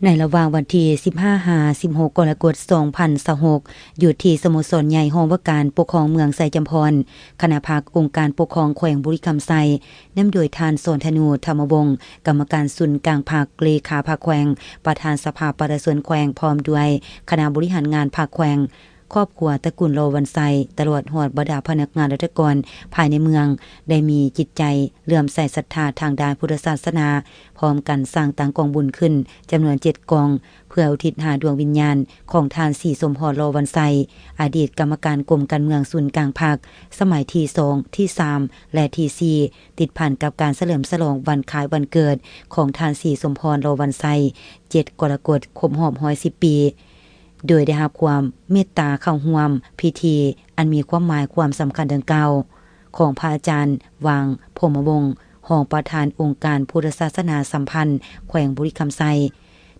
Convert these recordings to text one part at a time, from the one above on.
ในระหว่างวันที่15-16กรกฎาคม2026อยู่ที่สโมสรใหญ่ห้องว่าการปกครองเมืองไซจำพรคณะภาคองค์การปกครองแขวงบุรีรัมย์ไซนำโดยทานโสนธนูธรรมวงศ์กรรมการศูนย์กลางภาคเลขาภาคแขวงประธานสภาประชาชนแขวงพร้อมด้วยคณะบริหารงานภาคแขวงครอบครัวตระกูลโลวันไซตลอดหอดบรรดาพนักงานราชการภายในเมืองได้มีจิตใจเลื่อมใสศรัทธาทางด้านพุทธศาสนาพร้อมกันสร้างตั้งกองบุญขึ้นจำนวน7กองเพื่ออุทิศหาดวงวิญญาณของทานศรีสมพรโลวันไซอดีตกรรมการกรมการเมืองศูนย์กลางภาคสมัยที่2ที่3และที่4ติดพันกับการเฉลิมฉลองวันคล้ายวันเกิดของทานศรีสมพรโลวันไซ7กรกฎาคมครบรอบ110 ปีโดยได้รับความเมตตาเข้าร่วมพิธีอันมีความหมายความสำคัญดังกล่าวของพระอาจารย์วังพรหมวงศ์รองประธานองค์การพุทธศาสนาสัมพันธ์แขวงบุรีรัมย์ไซ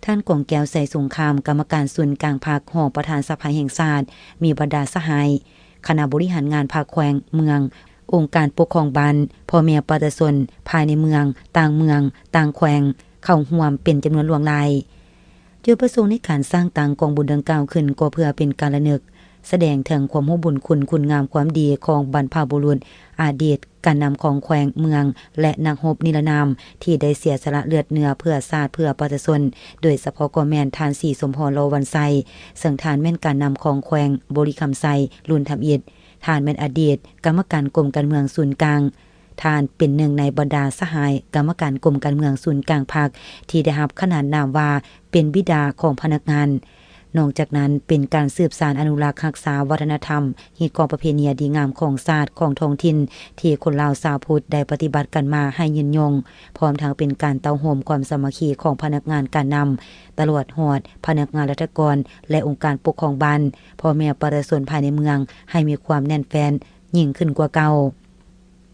ท่านกองแก้วใส่สงครามกรรมการศูนย์กลางภาครองประธานสภาแห่งชาติมีบรรดาสหายคณะบริหารงานภาคแขวงเมืององค์การปกครองบ้านพ่อแม่ประชาชนภายในเมืองต่างเมืองต่างแขวงเข้าร่วมเป็นจำนวนหลวงหลายจุดประสงค์ในการสร้างต่างกองบุญดังกล่าวขึ้นก็เพื่อเป็นการระลึกแสดงถึงความรู้บุญคุณงามความดีของบรรพบุรุษอดีตการนำของแขวงเมืองและนักรบนิรนามที่ได้เสียสละเลือดเนื้อเพื่อชาติเพื่อประชาชนโดยเฉพาะก็แม่นทานศรีสมพรโลวันไซซึ่งทานแม่นการนำของแขวงบุรีรัมย์ไซรุ่นทำอิฐทานแม่นอดีตกรรมการกรมการเมืองศูนย์กลางทานเป็นหนึ่งในบรรดาสหายกรรมการกรมการเมืองศูนย์กลางภาคที่ได้รับขนานนามว่าเป็นบิดาของพนักงานนอกจากนั้นเป็นการสืบสานอนุรักษ์รักษาวัฒนธรรมฮีตของประเพณีดีงามของศาสตร์ของท้องถิ่นที่คนลาวชาวพุทธได้ปฏิบัติกันมาให้ยืนยงพร้อมทั้งเป็นการเต้าโฮมความสามัคคีของพนักงานการนำตลอดหอดพนักงานราชการและองค์การปกครองบ้านพ่อแม่ประชาชนภายในเมืองให้มีความแน่นแฟ้นยิ่งขึ้นกว่าเก่า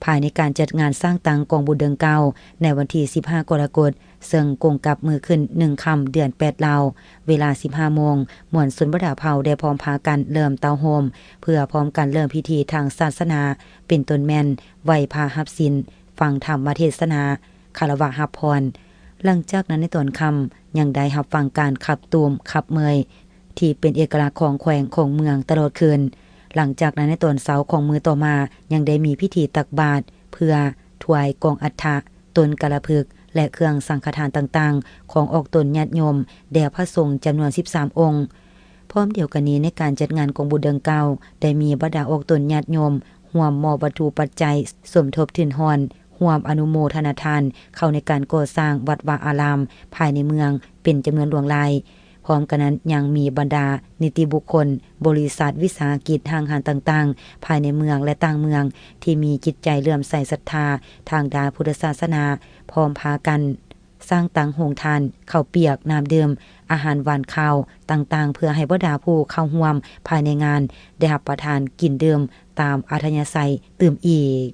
ภายในการจัดงานสร้างตังกองบุญเดือนเก่าในวันที่15กรกฎาคมซึ่งกงกับมือขึ้น1ค่ำเดือน8ลาวเวลา 15 โมงมวลชนบรรดาเผ่าได้พร้อมพากันเริ่มเตาโฮมเพื่อพร้อมกันเริ่มพิธีทางศาสนาเป็นต้นแม่นไหว้พระรับศีลฟังธรรมเทศนาคารวะรับพรหลังจากนั้นในตอนค่ำยังได้รับฟังการขับตูมขับเมยที่เป็นเอกลักษณ์ของแขวงของเมืองตลอดคืนหลังจากนั้นในตอนเช้าของมื้อต่อมายังได้มีพิธีตักบาตรเพื่อถวายกองอัฐะต้นกะละพึกษ์และเครื่องสังฆทานต่างๆของออกตนญาติโยมแด่พระสงฆ์จำนวน13องค์พร้อมเดียวกันนี้ในการจัดงานกองบุญเดือนเก่าได้มีบรรดาออกตนญาติโยมร่วมมอบวัตถุปัจจัยสมทบทุนฮอนร่วมอนุโมทนาทานเข้าในการก่อสร้างวัดวาอารามภายในเมืองเป็นจำนวนหลวงหลายพร้อมกันนั้นยังมีบรรดานิติบุคคลบริษัทวิสาหกิจทางหารต่างๆภายในเมืองและต่างเมืองที่มีจิตใจเลื่อมใสศรัทธาทางด้านพุทธศาสนาพร้อมพากันสร้างตังโฮงทานข้าวเปียกน้ำดื่มอาหารหวานข้าวต่างๆเพื่อให้บรรดาผู้เข้าร่วมภายในงานได้รับประทานกินดื่มตามอัธยาศัยตื่มอีก